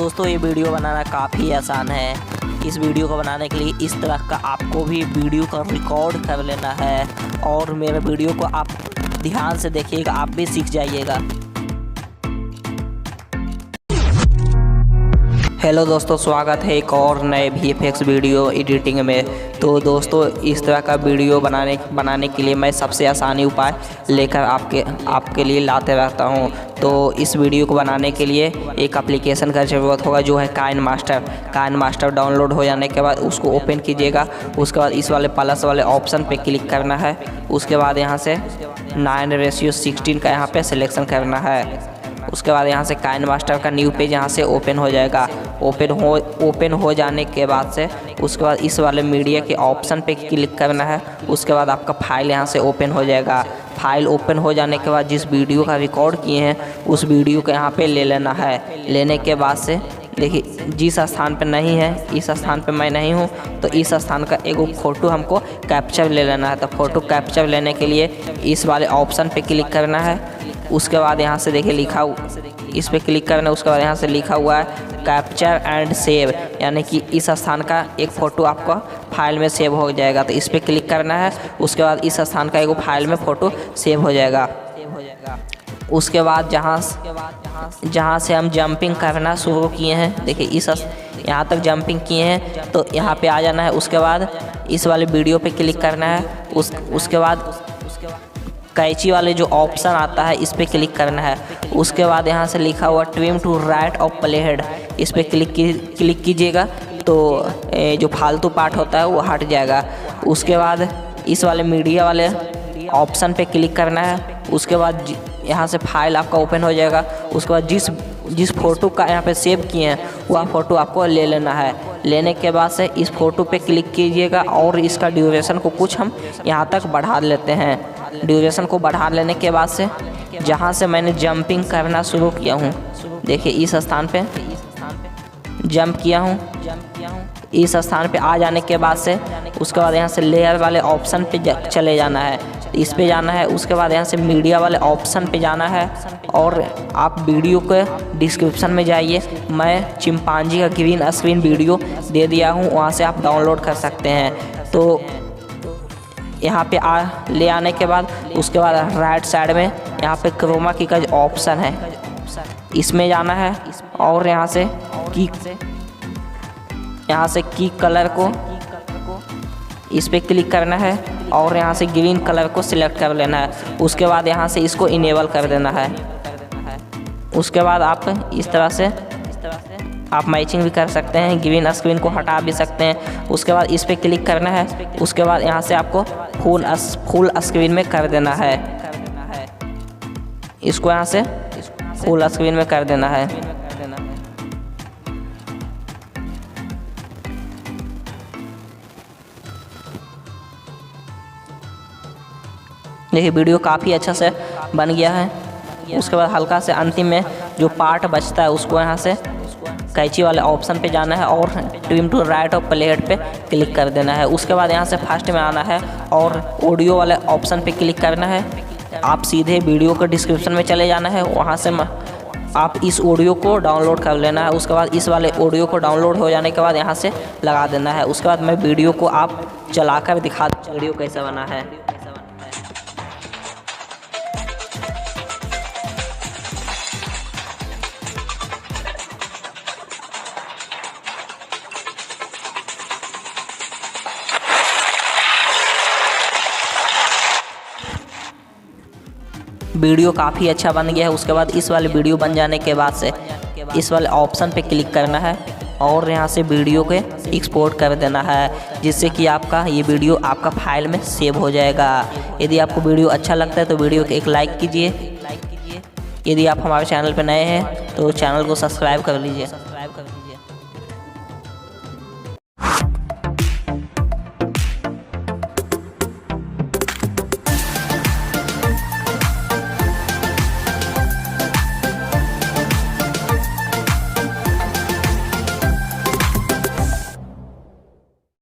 दोस्तों ये वीडियो बनाना काफ़ी आसान है। इस वीडियो को बनाने के लिए इस तरह का आपको भी वीडियो का रिकॉर्ड कर लेना है और मेरे वीडियो को आप ध्यान से देखिएगा, आप भी सीख जाइएगा। हेलो दोस्तों, स्वागत है एक और नए VFX वीडियो एडिटिंग में। तो दोस्तों इस तरह का वीडियो बनाने के लिए मैं सबसे आसानी उपाय लेकर आपके लिए लाते रहता हूं। तो इस वीडियो को बनाने के लिए एक एप्लीकेशन का ज़रूरत होगा जो है काइनमास्टर। डाउनलोड हो जाने के बाद उसको ओपन कीजिएगा। उसके बाद इस वाले प्लस वाले ऑप्शन पे क्लिक करना है। उसके बाद यहाँ से 9:16 का यहाँ पे सिलेक्शन करना है। उसके बाद यहाँ से काइनमास्टर का न्यू पेज यहाँ से ओपन हो जाएगा। ओपन हो जाने के बाद से उसके बाद इस वाले मीडिया के ऑप्शन पे क्लिक करना है। उसके बाद आपका फाइल यहाँ से ओपन हो जाएगा। फाइल ओपन हो जाने के बाद जिस वीडियो का रिकॉर्ड किए हैं उस वीडियो को यहाँ पे ले लेना है। लेने के बाद से देखिए जिस स्थान पर नहीं है, इस स्थान पर मैं नहीं हूँ, तो इस स्थान का एक फ़ोटो हमको कैप्चर ले लेना है। तो फ़ोटो कैप्चर लेने के लिए इस वाले ऑप्शन पे क्लिक करना है। उसके बाद यहाँ से देखिए इस पे क्लिक करना है। उसके बाद यहाँ से लिखा हुआ है कैप्चर एंड सेव, यानी कि इस स्थान का एक फ़ोटो आपका फाइल में सेव हो जाएगा। तो इस पे क्लिक करना है। उसके बाद इस स्थान का एक फाइल में फ़ोटो सेव हो जाएगा। उसके बाद जहाँ से हम जंपिंग करना शुरू किए हैं, देखिए यहाँ तक जंपिंग किए हैं तो यहाँ पे आ जाना है। उसके बाद इस वाले वीडियो पे क्लिक करना है। उसके बाद कैंची वाले जो ऑप्शन आता है इस पे क्लिक करना है। उसके बाद यहाँ से लिखा हुआ trim to right of play head, इस पे क्लिक कीजिएगा तो जो फालतू पार्ट होता है वो हट जाएगा। उसके बाद इस वाले मीडिया वाले ऑप्शन पे क्लिक करना है। उसके बाद यहाँ से फाइल आपका ओपन हो जाएगा। उसके बाद जिस फ़ोटो का यहाँ पे सेव किए हैं वह फ़ोटो आपको ले लेना है। लेने के बाद से इस फ़ोटो पे क्लिक कीजिएगा और इसका ड्यूरेशन को कुछ हम यहाँ तक बढ़ा लेते हैं। ड्यूरेशन को बढ़ा लेने के बाद से जहाँ से मैंने जंपिंग करना शुरू किया हूँ, देखिए इस स्थान पे जंप किया हूँ। इस स्थान पे आ जाने के बाद से उसके बाद यहाँ से लेयर वाले ऑप्शन पे चले जाना है, इस पे जाना है। उसके बाद यहाँ से मीडिया वाले ऑप्शन पे जाना है और आप वीडियो के डिस्क्रिप्शन में जाइए। मैं चिंपांजी का ग्रीन स्क्रीन वीडियो दे दिया हूँ, वहाँ से आप डाउनलोड कर सकते हैं। तो यहाँ पे ले आने के बाद उसके बाद राइट साइड में यहाँ पे क्रोमा की का ऑप्शन है, इसमें जाना है और यहाँ से की कलर को इस पे क्लिक करना है और यहाँ से ग्रीन कलर को सिलेक्ट कर लेना है। उसके बाद यहाँ से इसको इनेबल कर देना है। उसके बाद आप इस तरह से आप मैचिंग भी कर सकते हैं, ग्रीन स्क्रीन को हटा भी सकते हैं। उसके बाद इस पे क्लिक करना है। उसके बाद यहाँ से आपको फुल स्क्रीन में कर देना है। इसको यहाँ से फुल स्क्रीन में कर देना है। देखिए वीडियो काफ़ी अच्छा से बन गया है। उसके बाद हल्का से अंतिम में जो पार्ट बचता है उसको यहाँ से कैंची वाले ऑप्शन पे जाना है और trim to right of play head पे क्लिक कर देना है। उसके बाद यहाँ से फर्स्ट में आना है और ऑडियो वाले ऑप्शन पे क्लिक करना है। आप सीधे वीडियो के डिस्क्रिप्शन में चले जाना है, वहाँ से आप इस ऑडियो को डाउनलोड कर लेना है। उसके बाद इस वाले ऑडियो को डाउनलोड हो जाने के बाद यहाँ से लगा देना है। उसके बाद मैं वीडियो को आप चलाकर दिखा वीडियो कैसे बना है। वीडियो काफ़ी अच्छा बन गया है। उसके बाद इस वाले वीडियो बन जाने के बाद से इस वाले ऑप्शन पे क्लिक करना है और यहाँ से वीडियो को एक्सपोर्ट कर देना है, जिससे कि आपका ये वीडियो आपका फाइल में सेव हो जाएगा। यदि आपको वीडियो अच्छा लगता है तो वीडियो को एक लाइक कीजिए। यदि आप हमारे चैनल पर नए हैं तो चैनल को सब्सक्राइब कर लीजिए।